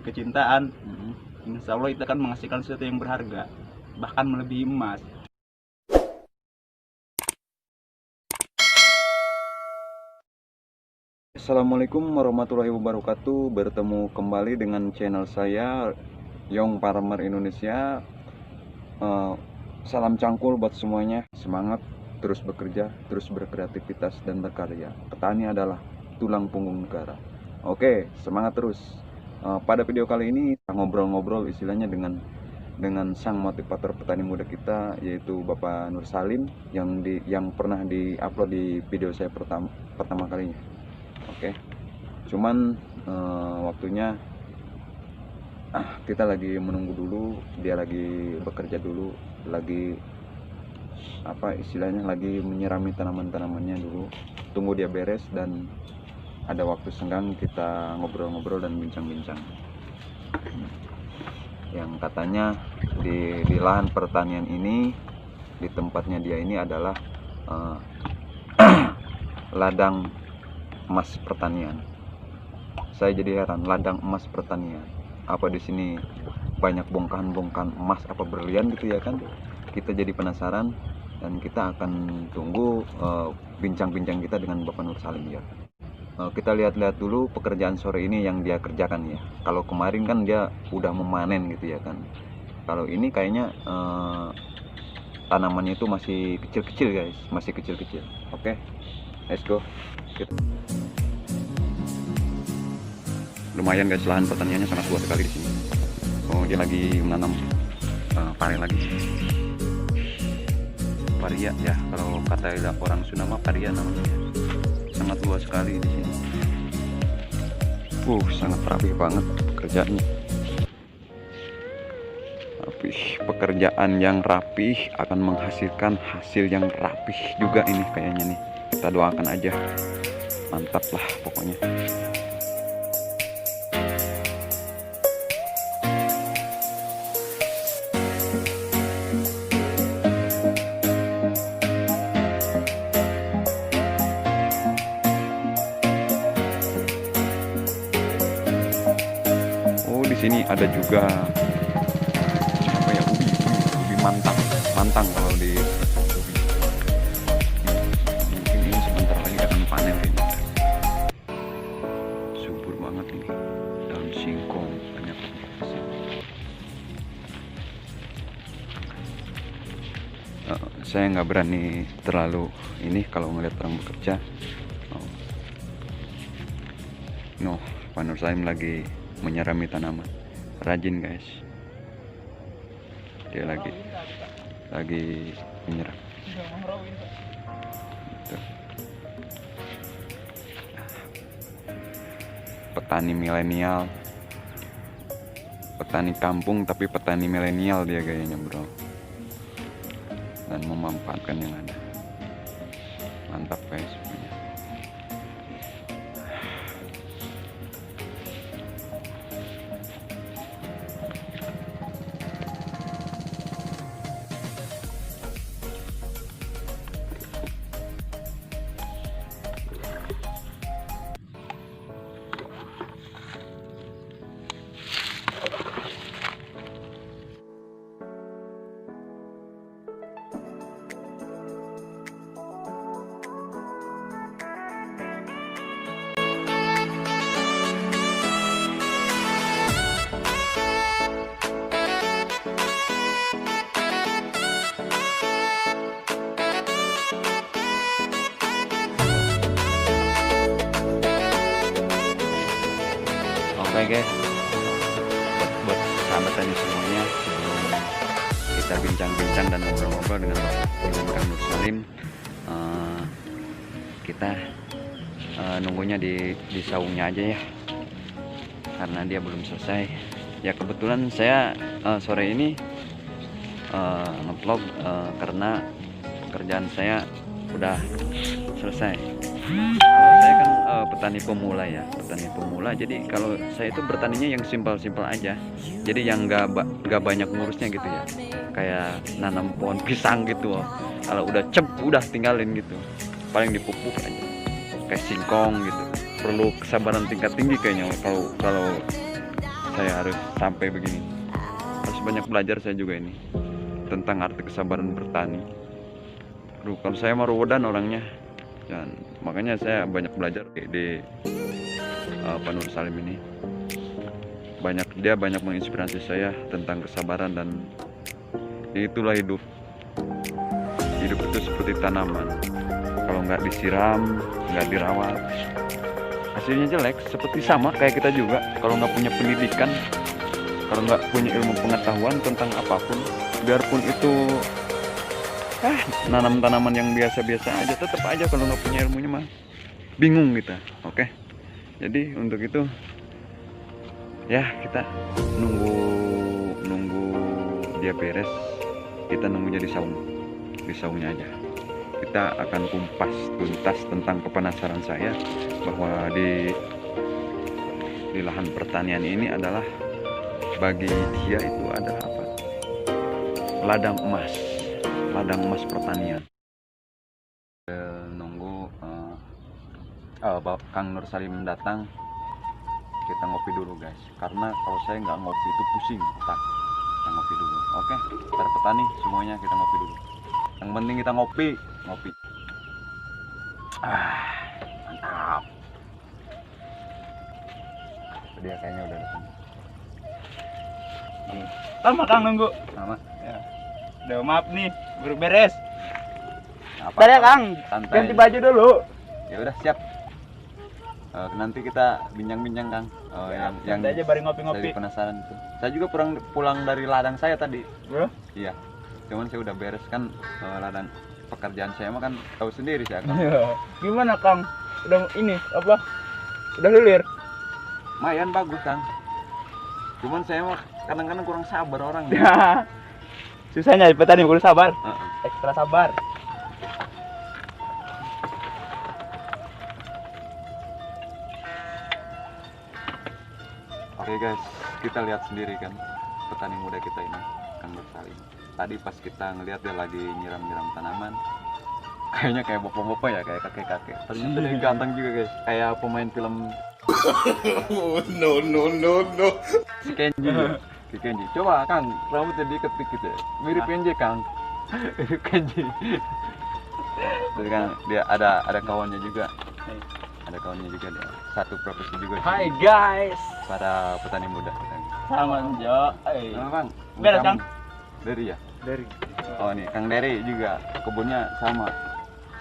kecintaan, insya Allah itu akan menghasilkan sesuatu yang berharga, bahkan melebihi emas. Assalamualaikum warahmatullahi wabarakatuh. Bertemu kembali dengan channel saya, Young Farmer Indonesia. Salam cangkul buat semuanya. Semangat, terus bekerja, terus berkreativitas dan berkarya. Petani adalah tulang punggung negara. Oke, semangat terus. Pada video kali ini ngobrol-ngobrol istilahnya dengan sang motivator petani muda kita, yaitu Bapak Nur Salim, yang pernah diupload di video saya pertama kalinya. Oke, cuman waktunya kita lagi menunggu dulu, dia lagi bekerja dulu, lagi apa istilahnya, lagi menyirami tanaman-tanamannya dulu. Tunggu dia beres dan ada waktu senggang, kita ngobrol-ngobrol dan bincang-bincang. Yang katanya di lahan pertanian ini, di tempatnya dia ini adalah ladang emas pertanian. Saya jadi heran, ladang emas pertanian. Apa di sini banyak bongkahan-bongkahan emas apa berlian gitu ya kan? Kita jadi penasaran dan kita akan tunggu bincang-bincang kita dengan Bapak Nur Salim ya. Kita lihat-lihat dulu pekerjaan sore ini yang dia kerjakan ya. Kalau kemarin kan dia udah memanen gitu ya kan. Kalau ini kayaknya tanamannya itu masih kecil-kecil guys, masih kecil-kecil. Oke, let's go. Lumayan guys, lahan pertaniannya sangat luas sekali di sini. Oh, dia lagi menanam pare lagi. Paria ya, kalau kata orang Sunda mah paria namanya. Sangat luas sekali di sini. Sangat rapi banget pekerjaannya. Rapih, pekerjaan yang rapih akan menghasilkan hasil yang rapih juga ini kayaknya nih. Kita doakan aja. Mantap lah pokoknya. Oh, di sini ada juga apa ya, ubi mantang kalau di ubi. Mungkin ini sebentar lagi akan panen ini. Subur banget ini, daun singkong banyak. Saya nggak berani terlalu ini kalau ngeliat orang bekerja. Pak Nur Salim lagi menyirami tanaman, rajin guys. Dia lagi menyiram. Petani milenial, petani kampung tapi petani milenial dia kayaknya bro, dan memanfaatkan yang ada. Mantap guys semuanya. Oke guys, buat sahabat tani semuanya, sebelum kita bincang-bincang dan ngobrol-ngobrol dengan Kang Nur Salim, kita nunggunya di saungnya aja ya, karena dia belum selesai. Ya kebetulan saya sore ini ngevlog karena pekerjaan saya udah selesai. Kalau saya kan petani pemula ya, jadi kalau saya itu bertaninya yang simpel-simpel aja, jadi yang nggak banyak ngurusnya gitu ya, kayak nanam pohon pisang gitu. Kalau udah udah tinggalin gitu, paling dipupuk aja kayak singkong gitu. Perlu kesabaran tingkat tinggi kayaknya kalau saya harus sampai begini. Harus banyak belajar saya juga ini tentang arti kesabaran bertani. Aduh, kalau saya mah ruwedan orangnya, dan makanya saya banyak belajar di Pak Nur Salim ini. Dia banyak menginspirasi saya tentang kesabaran, dan itulah hidup. Hidup itu seperti tanaman, kalau nggak disiram, nggak dirawat, hasilnya jelek. Seperti sama kayak kita juga, kalau nggak punya pendidikan, kalau nggak punya ilmu pengetahuan tentang apapun, biarpun itu nanam tanaman yang biasa-biasa aja, tetap aja kalau nggak punya ilmunya mah bingung kita. Oke, jadi untuk itu ya kita nunggu dia beres, kita nunggunya di saungnya aja. Kita akan kumpas tuntas tentang kepenasaran saya bahwa di lahan pertanian ini adalah, bagi dia itu adalah apa? Ladang emas pertanian. Nunggu Kang Nur Salim datang, kita ngopi dulu guys, karena kalau saya nggak ngopi itu pusing otak. Kita ngopi dulu, oke? Para petani semuanya kita ngopi dulu. Yang penting kita ngopi. Mantap. Dia kayaknya udah datang. Lama Kang nunggu. Sama. Ya. Udah maaf nih, baru beres. Apa? Bentar ya Kang, Santai. ganti baju dulu. Ya udah siap. Nanti kita bincang-bincang Kang. Yang aja bareng ngopi-ngopi. Saya penasaran itu. Saya juga pulang dari ladang saya tadi. Bro? Iya. Cuman saya udah beres kan, ladang pekerjaan saya mah kan tahu sendiri saya kan. Gimana Kang? Udah ini apa? Udah lilir? Lumayan bagus Kang. Cuman saya mah kadang-kadang kurang sabar orang. Susahnya petani kurang sabar. Heeh. Ekstra sabar. Oke guys, kita lihat sendiri kan petani muda kita ini, Kang Nur Salim. Tadi pas kita ngelihat dia lagi nyiram-nyiram tanaman, kayaknya kayak bapak-bapak ya, kayak kakek-kakek. Ternyata dia ganteng juga guys, kayak pemain film No. si Kenji ya. Si Kenji. Coba Kang, rambutnya diikat dikit ya. Mirip Kenji Kang. Mirip Kenji. Terus kan dia ada kawannya juga. Ada kawannya juga dia. Satu profesi juga. Hai guys. Para petani muda. Sama Jo. Nama Bang? Beres, Kang? Dari ya? Dari Oh nih, Kang Dery juga kebunnya sama,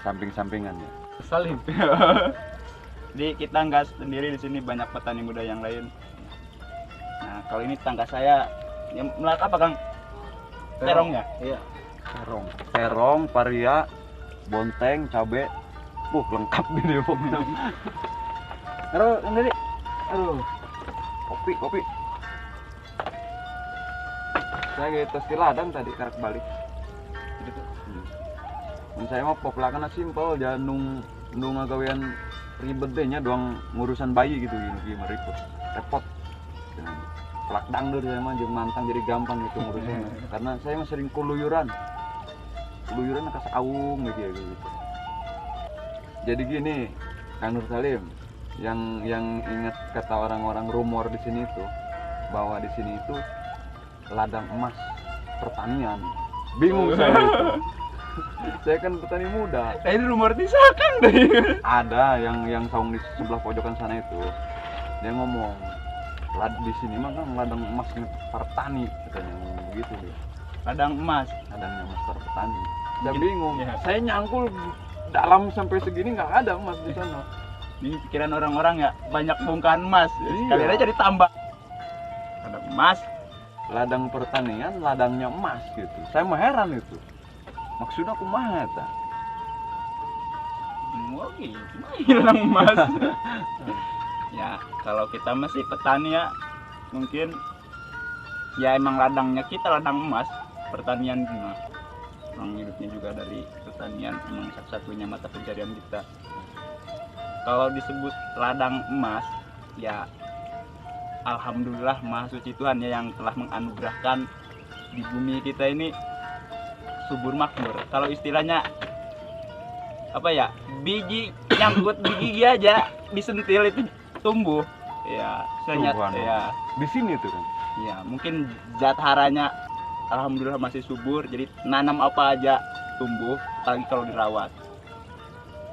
samping-sampingan ya. Salim. Jadi kita nggak sendiri di sini, banyak petani muda yang lain. Nah kalau ini tangga saya, yang melat apa Kang? Terong ya? Iya. Terong, paria, bonteng, cabe, lengkap ini pokoknya. Aduh, Kang Dery, aduh, kopi. Saya gitu di ladang tadi karak balik. Gitu. Saya mah populakan simpel, jangan nung ngagawean ribet deh nya doang ngurusan bayi gitu gini ribet. Repot. Pelak dangdur saya mah jeung mantang jadi gampang gitu ngurusannya. Karena saya mah sering keluyuran ke saung gitu. Jadi gini, Kang Nur Salim, yang ingat kata orang-orang rumor di sini itu bahwa di sini itu ladang emas pertanian. Bingung saya itu. Saya kan petani muda. Ini rumor disahkan deh. Ada yang saung di sebelah pojokan sana itu. Dia ngomong, di sini mah kan ladang emasnya para petani katanya, gitu dia. Ladang emas. Ladangnya emas para petani. Saya Mungkin- bingung. ya. Saya nyangkul dalam sampai segini nggak ada emas di sana. Ini pikiran orang-orang ya, banyak bongkahan emas. Iya. Sekalian aja ditambah. Ladang emas. Ladang pertanian, ladangnya emas gitu. Saya mah heran itu. Maksudnya kumaha eta? Wah, gimana ladang emas? Ya, kalau kita masih petani ya, mungkin ya emang ladangnya kita ladang emas, pertanian gimana? Orang hidupnya juga dari pertanian, emang satu-satunya mata pencarian kita. Kalau disebut ladang emas, ya alhamdulillah Maha Suci Tuhan ya yang telah menganugerahkan di bumi kita ini subur makmur. Kalau istilahnya apa ya, biji nyangkut di gigi aja disentil itu tumbuh. ya senyat Subhanallah. ya. Di sini tuh kan. Ya mungkin zat haranya alhamdulillah masih subur, jadi nanam apa aja tumbuh, apalagi kalau dirawat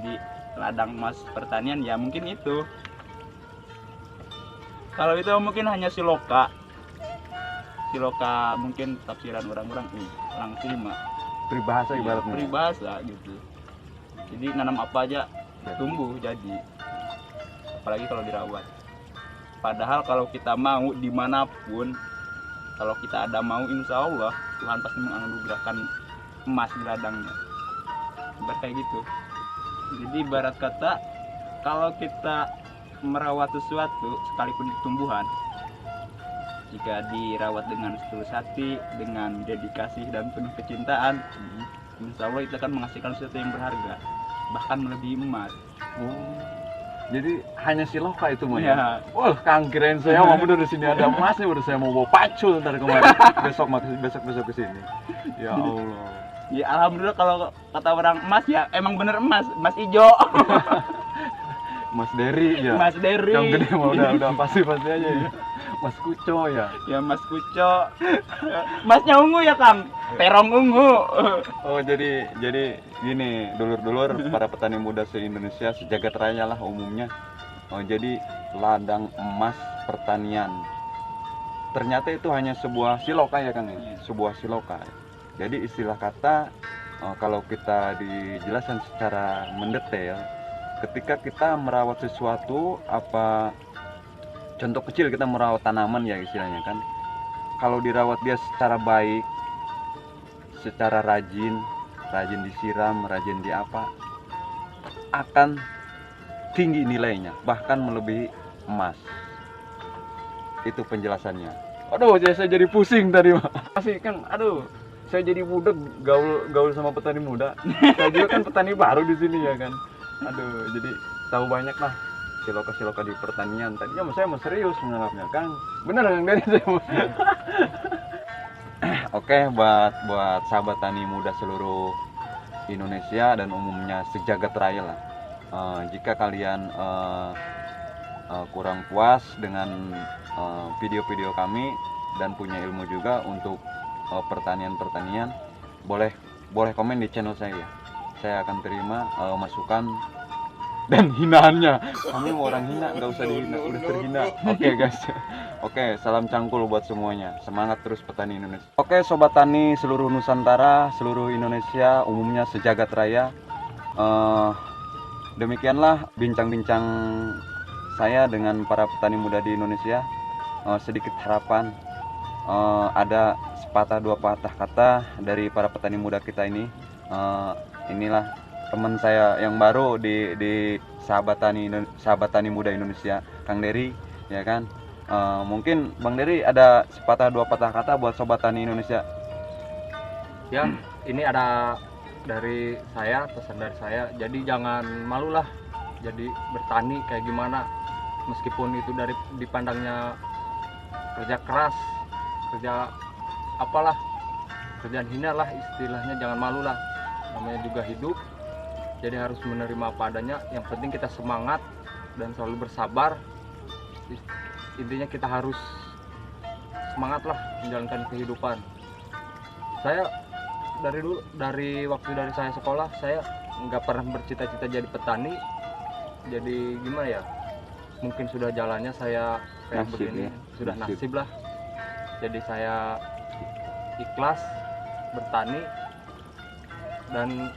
di ladang emas pertanian. Ya mungkin itu, kalau itu mungkin hanya siloka mungkin tafsiran orang-orang orang sini mah Peribahasa ibaratnya. peribahasa gitu. Jadi nanam apa aja tumbuh jadi, apalagi kalau dirawat. Padahal kalau kita mau dimanapun, kalau kita ada mau, insya Allah Tuhan pasti menganugerahkan emas di ladangnya. Ibarat kayak gitu. Jadi ibarat kata, kalau kita merawat sesuatu sekalipun di tumbuhan, jika dirawat dengan setulus hati, dengan dedikasi dan penuh kecintaan, insya Allah itu akan menghasilkan sesuatu yang berharga, bahkan melebihi emas. Oh. Jadi hanya siloka itu mah Ya. ya. Wah, Kang, kirain saya mau bener di sini ada emasnya, udah saya mau bawa pacul ntar kemarin. besok ke sini. Ya Allah. Ya alhamdulillah, kalau kata orang emas ya emang bener emas ijo. Mas Dery ya. Mas Dery. Yang gede mah udah pasti aja ya. Mas Kuco ya. Ya Mas Kuco. Masnya ungu ya Kang, terong ungu. Oh, jadi gini, dulur-dulur para petani muda se-Indonesia, sejagat raya lah umumnya. Oh, jadi ladang emas pertanian. Ternyata itu hanya sebuah siloka ya Kang ya. Sebuah siloka. Jadi istilah kata kalau kita dijelaskan secara mendetail, ketika kita merawat sesuatu, apa contoh kecil, kita merawat tanaman ya istilahnya kan. Kalau dirawat dia secara baik, secara rajin disiram, rajin di apa, akan tinggi nilainya, bahkan melebihi emas. Itu penjelasannya. Aduh, saya jadi pusing tadi mah. Masih kan, aduh, saya jadi budak gaul sama petani muda. Saya juga kan petani baru di sini ya kan. Aduh, jadi tahu banyak lah siloka di pertanian. Tadinya saya mau serius menganggapnya, Kang. Bener Kang dari saya. Oke, buat sahabat tani muda seluruh Indonesia dan umumnya sejagat raya lah. Jika kalian kurang puas dengan video-video kami dan punya ilmu juga untuk pertanian, boleh komen di channel saya. Saya akan terima masukan dan hinaannya. Kami mau orang hina, nggak usah dihina, udah terhina. Oke guys. Oke, salam cangkul buat semuanya. Semangat terus petani Indonesia. Oke, sobat tani seluruh Nusantara, seluruh Indonesia, umumnya sejagat raya. Demikianlah bincang-bincang saya dengan para petani muda di Indonesia. Sedikit harapan, ada sepatah dua patah kata dari para petani muda kita ini. Inilah teman saya yang baru di sahabat tani muda Indonesia, Kang Dery, ya kan. Mungkin Bang Dery ada sepatah dua patah kata buat sobat tani Indonesia. Ya, ini ada dari saya, pesan dari saya. Jadi jangan malulah jadi bertani kayak gimana, meskipun itu dari dipandangnya kerja keras, kerja apalah, kerjaan hina lah istilahnya. Jangan malu lah, namanya juga hidup. Jadi harus menerima apa adanya. Yang penting kita semangat dan selalu bersabar. Intinya kita harus semangat lah menjalankan kehidupan. Saya dari waktu saya sekolah, saya nggak pernah bercita-cita jadi petani. Jadi gimana ya, mungkin sudah jalannya saya kayak Nasib begini, ya, sudah nasib. nasib lah. Jadi saya ikhlas bertani, dan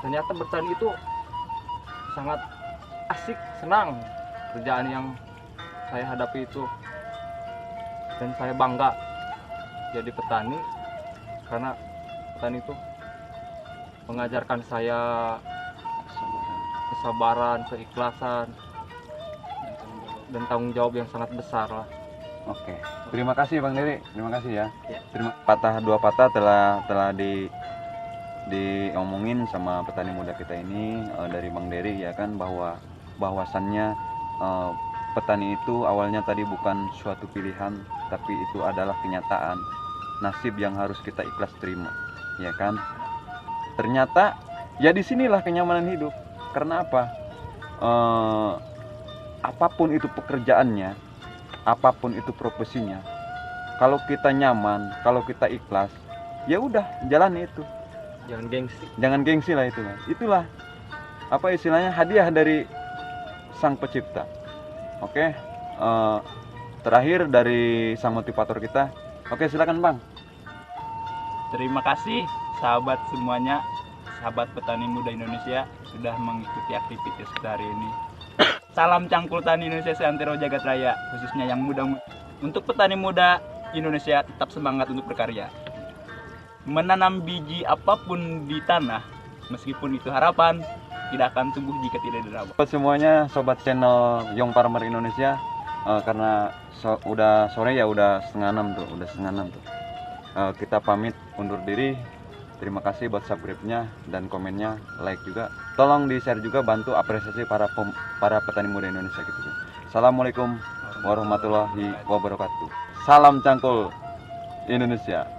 ternyata bertani itu sangat asik, senang. Kerjaan yang saya hadapi itu, dan saya bangga jadi petani, karena petani itu mengajarkan saya kesabaran, keikhlasan, dan tanggung jawab yang sangat besar lah. Oke, terima kasih Bang Dery, terima kasih ya. Ya. Dua patah telah diomongin sama petani muda kita ini dari Bang Dery ya kan, bahwasannya petani itu awalnya tadi bukan suatu pilihan, tapi itu adalah kenyataan, nasib yang harus kita ikhlas terima, ya kan. Ternyata ya disinilah kenyamanan hidup. Karena apa? apapun itu pekerjaannya, apapun itu profesinya, kalau kita nyaman, kalau kita ikhlas, ya udah jalani itu. Jangan gengsi Lah itulah apa istilahnya, hadiah dari sang pencipta. Oke, terakhir dari sang motivator kita. Oke, silakan Bang. Terima kasih sahabat semuanya, sahabat petani muda Indonesia sudah mengikuti aktivitas kita hari ini. Salam cangkul tani Indonesia seantero jagat raya, khususnya yang muda. Untuk petani muda Indonesia tetap semangat untuk berkarya. Menanam biji apapun di tanah, meskipun itu harapan, tidak akan tumbuh jika tidak dirawat. Buat semuanya sobat channel Young Farmer Indonesia, karena udah sore ya, udah setengah enam tuh. Kita pamit undur diri. Terima kasih buat subscribe-nya dan komennya, like juga. Tolong di-share juga, bantu apresiasi para petani muda Indonesia gitu. Assalamualaikum warahmatullahi wabarakatuh. Salam cangkul Indonesia.